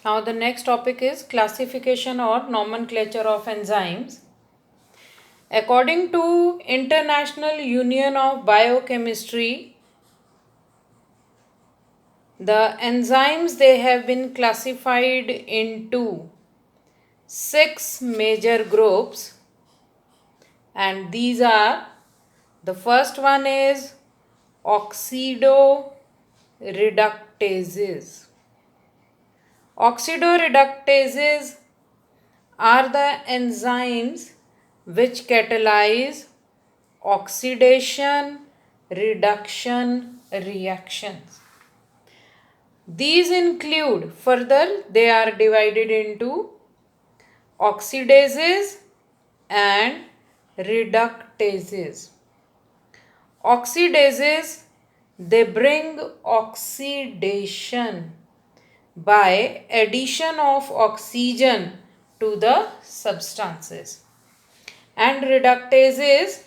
Now the next topic is classification or nomenclature of enzymes. According to International Union of Biochemistry, the enzymes they have been classified into 6 major groups, and these are, the first one is oxidoreductases. Oxidoreductases are the enzymes which catalyze oxidation reduction reactions. These include, further, they are divided into oxidases and reductases. Oxidases, they bring oxidation by addition of oxygen to the substances. And reductases,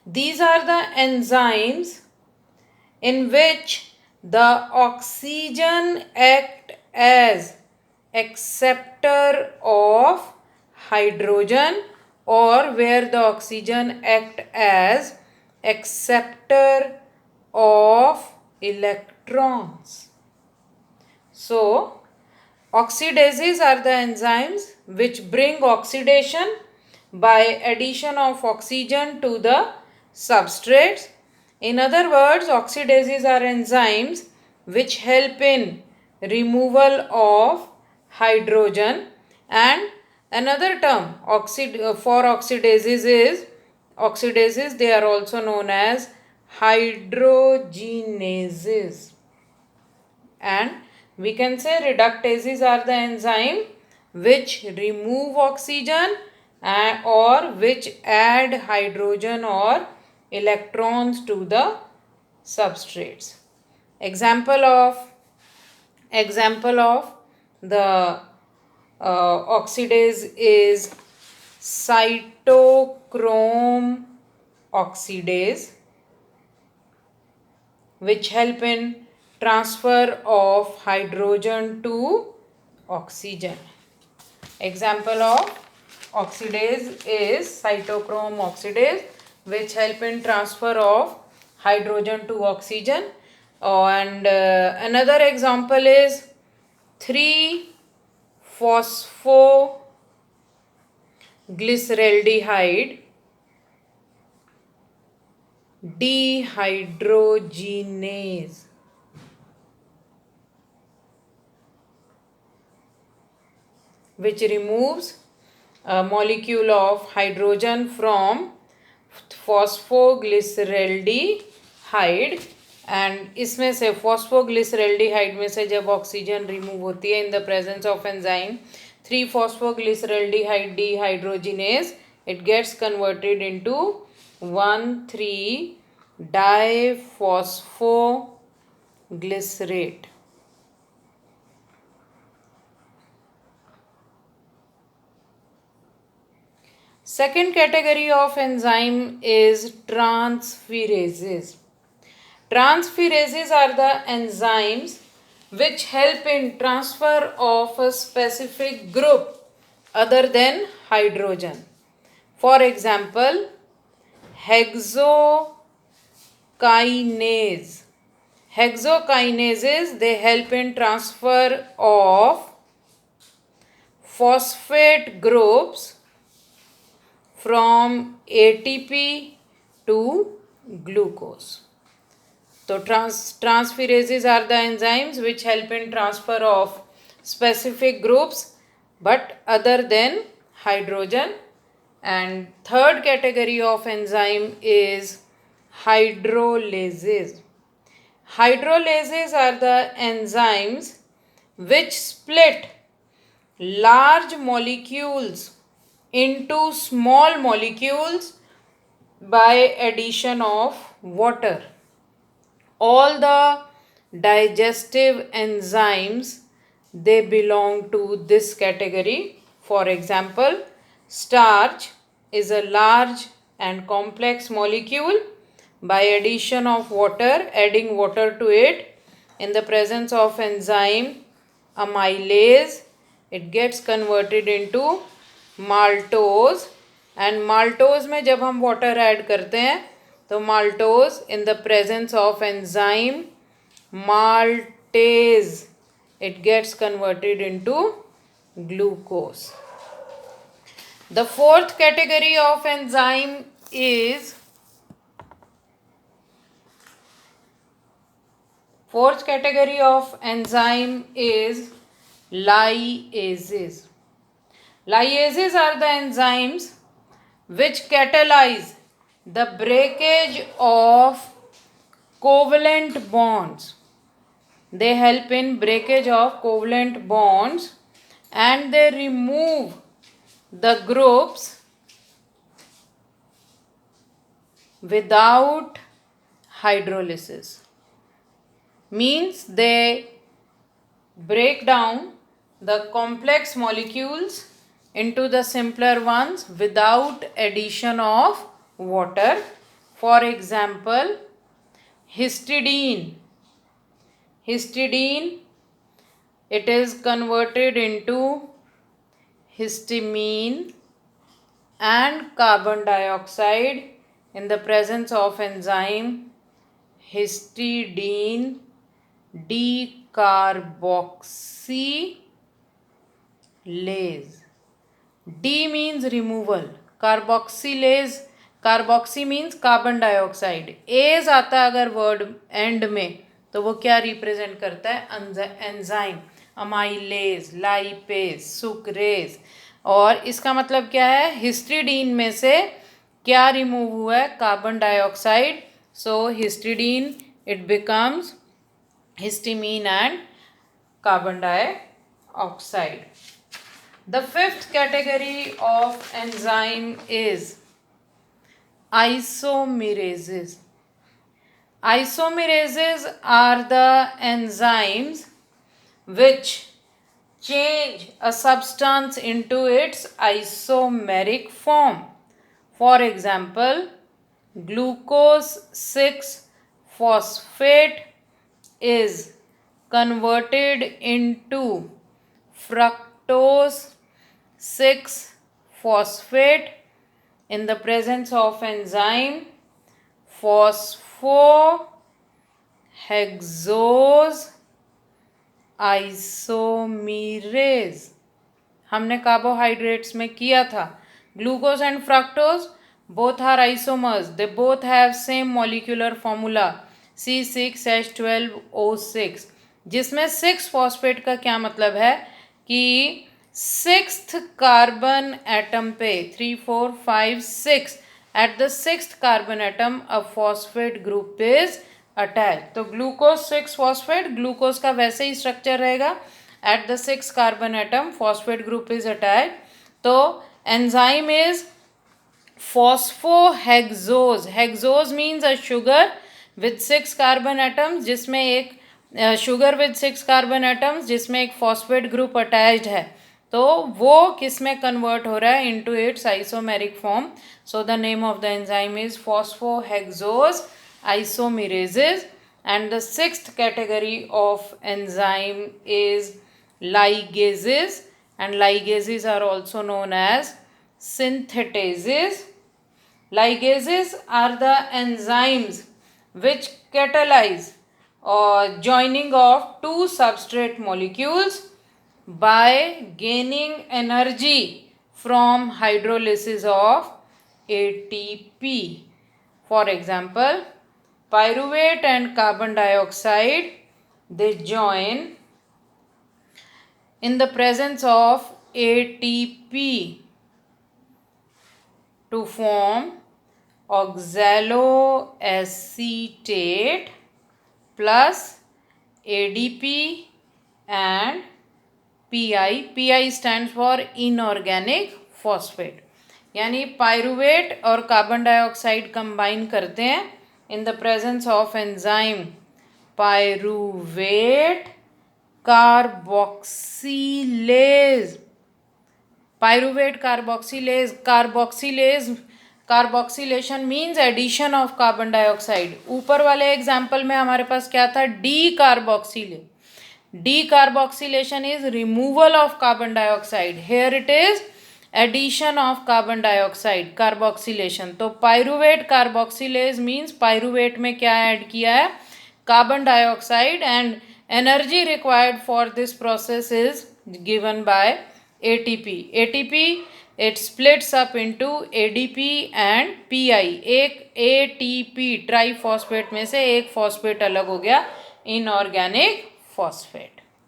these are the enzymes in which the oxygen act as acceptor of hydrogen, or where the oxygen act as acceptor of electrons. So, oxidases are the enzymes which bring oxidation by addition of oxygen to the substrates. In other words, oxidases are enzymes which help in removal of hydrogen, and another term for oxidases is oxidases, they are also known as hydrogenases. And we can say reductases are the enzyme which remove oxygen or which add hydrogen or electrons to the substrates. Example of the oxidase is cytochrome oxidase, which help in transfer of hydrogen to oxygen. Example of oxidase is cytochrome oxidase, which help in transfer of hydrogen to oxygen. And another example is 3-phosphoglyceraldehyde dehydrogenase, which removes a molecule of hydrogen from phosphoglyceraldehyde. And इसमें से phosphoglyceraldehyde में से जब oxygen remove होती है इन the presence of enzyme 3-phosphoglyceraldehyde dehydrogenase, it gets converted into 1,3-diphosphoglycerate. Second category of enzyme is transferases. Transferases are the enzymes which help in transfer of a specific group other than hydrogen. For example, hexokinase. Hexokinases, they help in transfer of phosphate groups from ATP to glucose. So transferases are the enzymes which help in transfer of specific groups but other than hydrogen. And third category of enzyme is hydrolases. Hydrolases are the enzymes which split large molecules into small molecules by addition of water. All the digestive enzymes, they belong to this category. For example, starch is a large and complex molecule. By addition of water, adding water to it in the presence of enzyme amylase, it gets converted into maltose, and maltose में जब हम water add करते हैं तो maltose in the presence of enzyme maltase, it gets converted into glucose. The fourth category of enzyme is lyases. Lyases are the enzymes which catalyze the breakage of covalent bonds. They help in breakage of covalent bonds and they remove the groups without hydrolysis. Means they break down the complex molecules into the simpler ones without addition of water. For example, histidine. Histidine, it is converted into histamine and carbon dioxide in the presence of enzyme histidine decarboxylase. D means removal, carboxylase, carboxy means carbon dioxide, ase आता है अगर word and में तो वो क्या represent करता है, enzyme, amylase, lipase, sucrase. और इसका मतलब क्या है, हिस्टिडीन में से क्या रिमूव हुआ है, carbon dioxide. So histidine it becomes histamine and carbon dioxide. The fifth category of enzyme is isomerases. Isomerases are the enzymes which change a substance into its isomeric form. For example, glucose 6-phosphate is converted into fructose 6-phosphate in the presence of enzyme phosphohexose isomerase. हमने carbohydrates में किया था. Glucose and fructose both are isomers. They both have same molecular formula C6H12O6, जिसमें 6-फॉस्फेट का क्या मतलब है कि 6th कार्बन एटम पे 3, 4, 5, 6 at the 6th carbon atom a phosphate group is attach. तो ग्लूकोज 6-फॉस्फेट, ग्लूकोज का वैसे ही स्ट्रक्चर रहेगा, at the 6th carbon atom phosphate group is attach. तो enzyme is phosphohexose. Hexose means a sugar with 6 carbon atoms, जिसमें एक sugar with 6 carbon atoms जिसमें एक फॉस्फेट ग्रुप अटैच्ड है. तो वो किस में कन्वर्ट हो रहा है, into its isomeric form. So the name of the enzyme is phosphohexose isomerases. And the 6th category of enzyme is ligases, and ligases are also known as synthetases. Ligases are the enzymes which catalyze joining of two substrate molecules by gaining energy from hydrolysis of ATP. For example, pyruvate and carbon dioxide, they join in the presence of ATP to form oxaloacetate plus ADP and PI. PI stands for inorganic phosphate. यानी pyruvate और carbon dioxide combine करते हैं in the presence of enzyme pyruvate carboxylase. Pyruvate carboxylase, carboxylation means addition of carbon dioxide. ऊपर वाले example में हमारे पास क्या था, decarboxylase. Decarboxylation is removal of carbon dioxide. Here it is addition of carbon dioxide, carboxylation. तो pyruvate carboxylase means pyruvate में क्या ऐड किया है, carbon dioxide, and energy required for this process is given by ATP. ATP it splits up into ADP and PI. एक ATP triphosphate में से एक phosphate अलग हो गया, इनऑर्गेनिक फॉस्फेट.